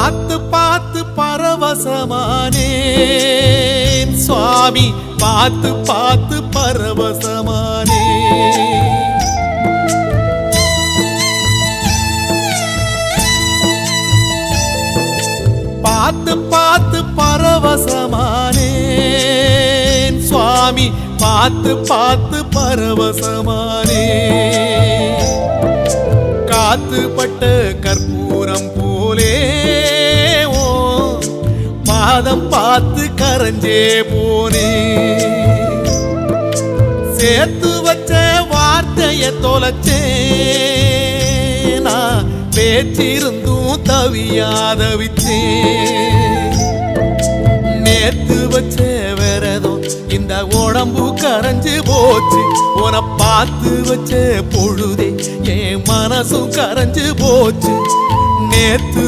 பார்த்து பார்த்து பரவசமானேன் சுவாமி, பார்த்து பார்த்து பரவசமானேன். பார்த்து பார்த்து பரவசமானேன் சுவாமி, பார்த்து பார்த்து பரவசமானேன். காத்துப்பட்ட கற்பூரம் போலே ஓ பாதம் பார்த்து கரைஞ்சே போனே. சேர்த்து வச்ச வார்த்தைய தொலைச்சேன், நான் பேச்சிருந்தும் தவியாதவிச்சேன். நேத்து வச்ச விரதம் இந்த உடம்பு கரைஞ்சு போச்சு. உன பார்த்து வச்ச பொழுதே என் மனசும் கரைஞ்சு போச்சு. நேத்து